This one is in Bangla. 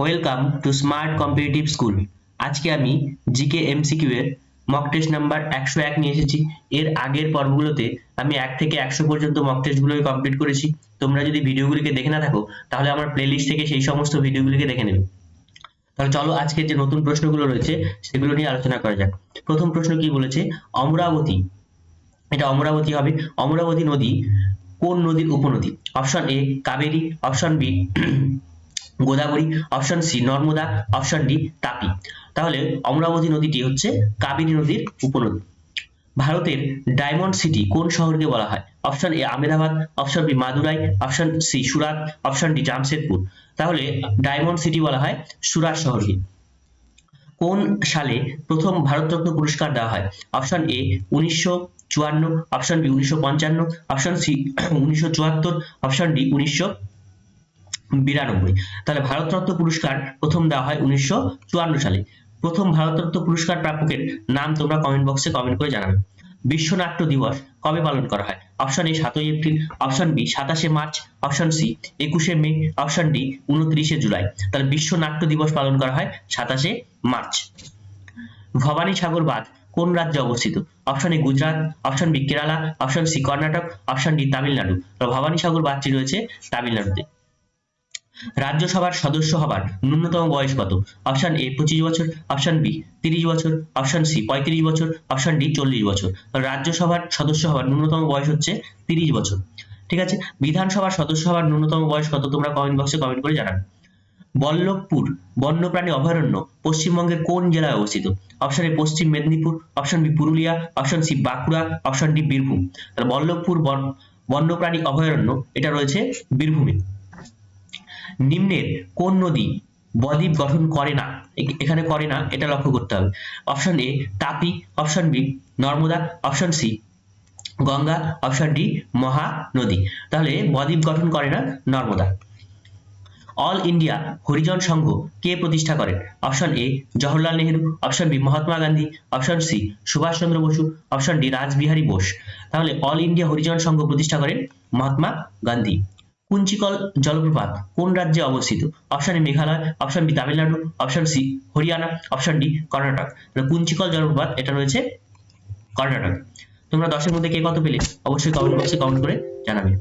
Welcome to smart competitive school. আজকে আমি জিকে এমসিকিউ এর মক টেস্ট নাম্বার 101 নিয়ে এসেছি। এর আগের পর্বগুলোতে আমি 1 থেকে 100 পর্যন্ত মক টেস্টগুলোকে কমপ্লিট করেছি। তোমরা যদি ভিডিওগুলিকে দেখে না থাকো তাহলে আমার প্লেলিস্ট থেকে সেই সমস্ত ভিডিওগুলিকে দেখে নেবে। তাহলে চলো আজকের যে নতুন প্রশ্নগুলো রয়েছে সেগুলো নিয়ে আলোচনা করা যাক। প্রথম প্রশ্ন কি বলেছে, অমরাবতী, এটা অমরাবতী হবে। অমরাবতী নদী কোন নদীর উপনদী? Option A Kaveri, option B Godavari, option C Narmada, option D Tapi. তাহলে অমরাবতী নদীটি হচ্ছে কাবেরী নদীর উপনদী। ভারতের ডায়মন্ড সিটি কোন শহরকে বলা হয়? Option A Ahmedabad, option B Madurai, option C Surat, option D Jamshedpur. তাহলে ডায়মন্ড সিটি বলা হয় সুরাট শহরকে। কোন সালে প্রথম ভারতরত্ন পুরস্কার দেওয়া হয়? Option A 1954, option B 1955, option C 1974, option D 1992। তাহলে ভারতরত্ন পুরস্কার প্রথম দেওয়া হয় 1954 সালে। প্রথম ভারতরত্ন পুরস্কার প্রাপকের নাম তোমরা কমেন্ট বক্সে কমেন্ট করে জানাবে। বিশ্ব নাট্য দিবস কবে পালন করা হয়? অপশন এ 7ই এপ্রিল, অপশন বি 27শে মার্চ, অপশন সি 21শে মে, অপশন ডি 29শে জুলাই। তাহলে বিশ্ব নাট্য দিবস পালন করা হয় 27শে মার্চ। ভবানী সাগর বাঁধ কোন রাজ্যে অবস্থিত? Option A Gujarat, option B Kerala, option C Karnataka, option D Tamil Nadu. Bhavani Sagar বাঁধটি রয়েছে তামিলনাড়ুতে। রাজ্যসভার সদস্য হবার ন্যূনতম বয়স কত? অপশন এ 25 বছর, অপশন বি 30 বছর, অপশন সি 35 বছর, অপশন ডি 40 বছর। রাজ্যসভার সদস্য হবার ন্যূনতম বয়স হচ্ছে 30 বছর। ঠিক আছে, বিধানসভার সদস্য হবার ন্যূনতম বয়স কত তোমরা কমেন্ট বক্সে কমেন্ট করে জানাবে। বল্লভপুর বন্যপ্রাণী অভয়ারণ্য পশ্চিমবঙ্গের কোন জেলায় অবস্থিত? Option A Paschim Medinipur, option B Purulia, option C Bankura, option D Birbhum. তাহলে বল্লভপুর বন্যপ্রাণী অভয়ারণ্য এটা রয়েছে বীরভূমে। নিম্নের কোন নদী বদ্বীপ গঠন করে না? এখানে করে না, এটা লক্ষ্য করতে হবে। Option A Tapi, option B Narmada, option C Ganga, option D Mahanadi. তাহলে বদ্বীপ গঠন করে না নর্মদা। অল ইন্ডিয়া হরিজন সংঘ কে প্রতিষ্ঠা করেন? Option A Jawaharlal Nehru, option B Mahatma Gandhi, option C Subhash Chandra Basu, option D Rashbehari Bose. তাহলে অল ইন্ডিয়া হরিজন সংঘ প্রতিষ্ঠা করেন মহাত্মা গান্ধী। কুঞ্চিকল জলপ্রপাত কোন রাজ্যে অবস্থিত? Option A Meghalaya, option B Tamil Nadu, option C Haryana, option D Karnataka. Kunchikal জলপ্রপাত এটা রয়েছে কর্ণাটক। তোমরা 10 এর মধ্যে কে কত পেলে অবশ্যই কমেন্ট বক্সে কমেন্ট করে জানাবে।